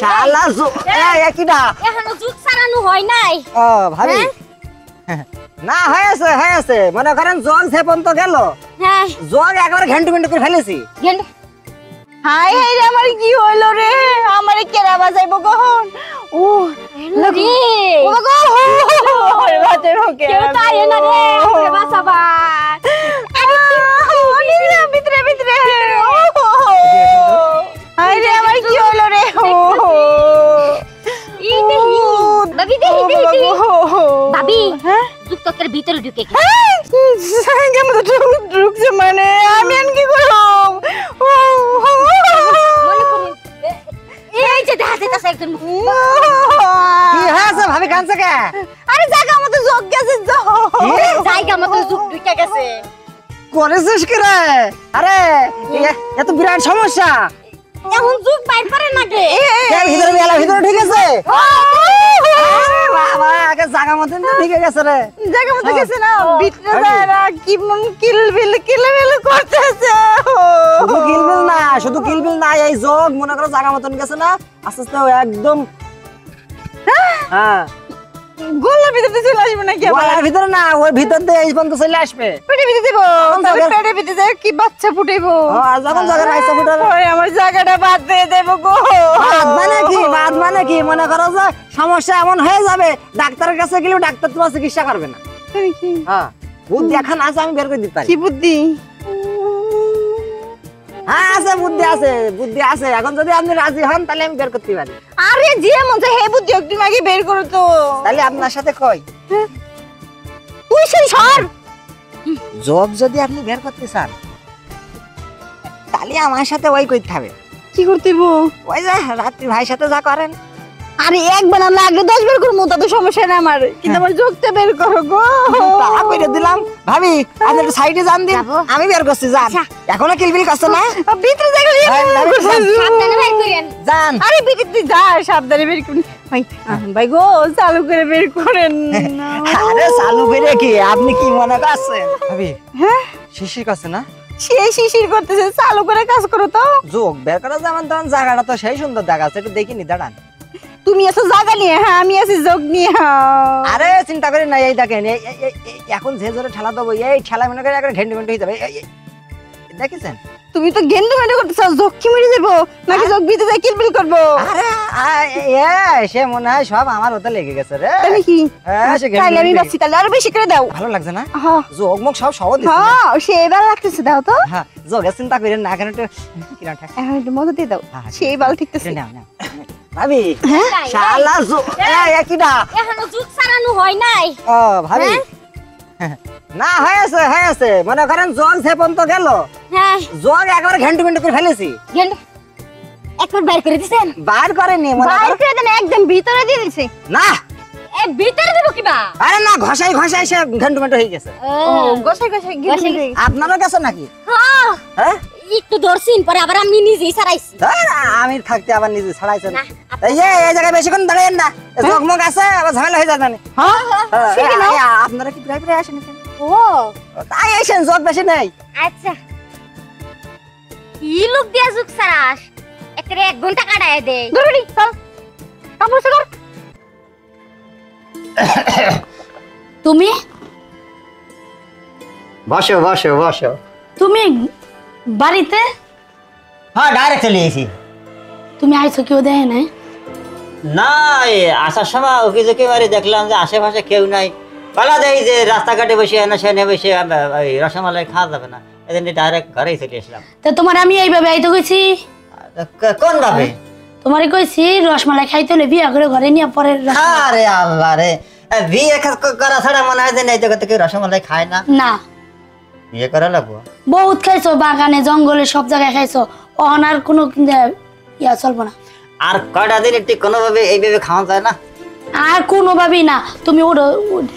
শালা কিডা এখনো জুক সারানো হয় নাই। ও ভাবি না হয়েছে মনে করেন জগ সেপন তো গেল। হ্যাঁ জগ একবার ঘন্টু ঘন্টু করে ফেলেছি। হাই হাই রে আমার কি হইলো রে আমারে কেরা বাজাইবো কখন ও রে ও গো ওরে বাতে রোকে কেউ তাই না রে আমারে বাঁচাবা। ভিতরে ভিতরে হাই রে আমার কি হইলো রে ভাবি ভাবি জুক তোকের ভিতরে ঢুকে গেছে। কেমন তো ঢুকছে মানে আমি আর কি করব মনে করে এই যে দেখা যাইতাছে একজন কি হয়েছে ভাবি কাঁদছে কে? আরে জায়গা মতো যোগ গেছে জায়গা মতো জুক ঢুকে গেছে। করেছিস কি রে? আরে এত বিরাট সমস্যা। এখন জুক বাইর করে না কে এর ভিতরে ঠিক আছে বাবা আগে জায়গা মতো ঠিক গেছে রে। জায়গা মতো গেছে না ভিতরে যারা কি মন কিলবিল করতেছে শুধু কিলবিল না এই যোগ মনে করো জায়গা মতন গেছে না আস্তে আস্তে একদম হ্যাঁ গোলার ভিতরে চলে আসবে নাকি গোলার ভিতরে না ওই ভিতর দিয়ে এই পর্যন্ত চলে আসবে। পেটে ভিতরে দেব তবে পেটে ভিতরে যায় কি বাচ্চা ফুটাইবো যখন জায়গা বাচ্চা ফুটাবে ওরে আমার জায়গাটা বাদ দিয়ে দেব গো। বাদ মানে কি মনে করো যে সমস্যা এমন হয়ে যাবে ডাক্তারের কাছে গেলে ডাক্তার তোমার চিকিৎসা করবে না। হ্যাঁ বুদ্ধি এখন আছে আমি বের করে দিতে পারি। কি বুদ্ধি? হ্যাঁ আছে বুদ্ধি আছে এখন যদি আপনি রাজি হন তাহলে আমি বের করতে পারি। আরে যে মন চায় হে বুদ্ধি একটু আগে বের করো তো। তাহলে আপনার সাথে কই তুই সেই সর জব যদি আপনি বের করতে চান তাহলে আমার সাথে ওই করতে হবে। কি করতেইব? ওই যে রাত্রি ভাইয়ের সাথে যা করেন। আরে একবার না লাগলে 10 বের করব তা তো সমস্যা না আমার কিন্তু আমার যোগতে বের করো গো। তা কইরে দিলাম ভাবি আপনি একটু সাইডে যান দিন আমি বের করছি যান। এখনো কিলবিল করছ না ভিতরে জায়গা সাবধানে বাইর করেন যান। আরে ভিতরে যা সাবধানে বের করুন ভাই ভাই গো চালু করে বের করেন। আরে চালু করে কি আপনি কি মনে করছেন ভাবি? হ্যাঁ শিশির কাছে না সেই শিশির করতেছে চালু করে কাজ করো তো। যোগ বের করা যেমন তখন জায়গাটা তো সেই সুন্দর দেখাচ্ছে একটু দেখিনি দাঁড়ান। তুমি আছো জায়গা নিয়ে হ্যাঁ আমি আছি যোগ নিয়ে। আরে চিন্তা করেন না এই দেখেন এখন যে জোরে ঠেলা দেবো এই ঠেলা মনে করে একটা ঘেন্টে ঘেন্টে হয়ে যাবে দেখেছেন। তুমি তো গেন্ডু গেন্ডু করতেছ যোগ কি মেরে দেবো নাকি যোগ ভিতরে যাই কিলবিল করবো? আরে সে মনে হয় সব আমার ওতে লেগে গেছে রে। তাহলে কি সে তাহলে আমি বাসি তাহলে আরো বেশি করে দাও। ভালো লাগছে না? হ্যাঁ যোগ মুখ সব সহজ দিচ্ছে। হ্যাঁ সেইবার লাগতেছে দাও তো। হ্যাঁ যোগের চিন্তা করেন না এখন একটু কিরম ঠেক এখন একটু মজা দিয়ে দাও সেই বাল ঠিকতেছে। নাও নাও ভাবি শালা কিডা এখনো জুক সারানো হয় নাই। ও ভাবি না হয়েছে মনে করেন জগ সেপন তো গেল। হ্যাঁ জগ একবার ঘন্টু ঘন্টু করে ফেলেছি। একবার বাইর করে দিছেন? বাইর করেনি মনে বাইর করে দেন একদম ভিতরে দিয়ে দিছে না এ ভিতরে দেব কিবা? আরে না ঘষাই সে ঘন্টু ঘন্টু হয়ে গেছে। ও গোসাই গোসাই আপনারও গেছে নাকি? হ্যাঁ হ্যাঁ একটু দর্শিন পরে আবার আমি নিজেই সারাইছি। আমি থাকতে আবার নিজে ছাড়াইছেন না, এই জায়গায় বেশিক্ষণ দাঁড়াইেন না জগমগ আছে আবার ঝামেলা হয়ে যাবে। আপনারা কি প্রায় আসেন? ও তাই আসেন জগ বেশি নেই। আচ্ছা কি লোক দিয়া জুক সারাস একরে 1 ঘন্টা কাটায় দে। দৌড়ি চল কাপড় কর। তুমি বসো তুমি বাড়িতে? হ্যাঁ ডাইরেক্ট চলে এসেছি। তুমি আইছো কেউ দেয় নাই? না আসার সময় ওকে যে বাড়ি দেখলাম যে আশেপাশে কেউ নাই বলা যায় যে রাস্তাঘাটে বসে না সেনে বসে রসমালাই খাওয়া যাবে না এদিন ডাইরেক্ট ঘরেই চলে এসলাম। তো তোমার আমি এইভাবে আইতে কইছি? কোন ভাবে? তোমারে কইছি রসমালাই খাইতে হলে বিয়া করে ঘরে নিয়ে পরে আরে আল্লাহ রে বিয়ে করা ছাড়া মনে হয় যে এই জগতে কেউ রসমালাই খায় না। না বিয়ে করা লাগবো। বহুত খাইছো বাগানে জঙ্গলে সব জায়গায় খাইছো অহনার কোনো ইয়া চলবো না। আর কয়টা দিন একটু কোনোভাবে এইভাবে খাওয়া যায় না? আর কোনোভাবেই না তুমি ওঠো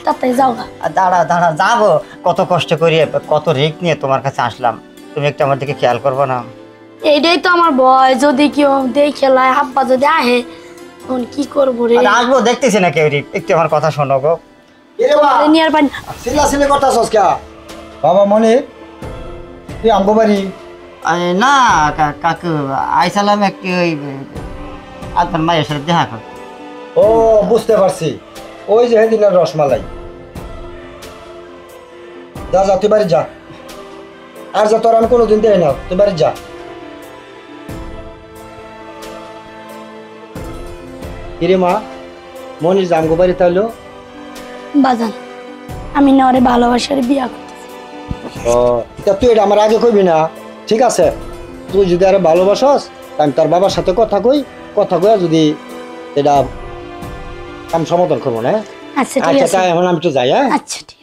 তাড়াতাড়ি যাও গা। দাঁড়া যাবো কত কষ্ট করি কত রিস্ক নিয়ে তোমার কাছে আসলাম তুমি একটু আমার দিকে খেয়াল করবো না? এইটাই তো আমার ভয় যদি কেউ দেখে লয় হাব্বা যদি আহে তখন কি করবো রে। আসবো দেখতেছি না কেউ একটু আমার কথা শোনো গো। নিয়ার পানি সিলে করতাছস কে বাবা মনি তুই আমগো বাড়ি না কাকু আইসালাম একটু ওই আর তোর মায়ের সাথে দেখা কর। ও বুঝতে পারছি, ওই যে সেদিনের রসমালাই। যা যা তুই বাড়ি যা, আর যা তোর আমি কোনোদিন দেয় না, তুই বাড়ি যা। কিরে মা, মনির জামগো বাড়ি তাইলো? বাজান আমি না ওরে ভালোবাসার বিয়া করতেছি। ও তা তুই এটা আমার আগে কইবি না? ঠিক আছে, তুই যদি আরে ভালোবাসস আমি তার বাবার সাথে কথা কইয়া যদি এটা কাম সমাধান করবো না। আচ্ছা ঠিক আচ্ছা আছে। তাই এখন আমি তো যাই, হ্যাঁ? আচ্ছা ঠিক আছে।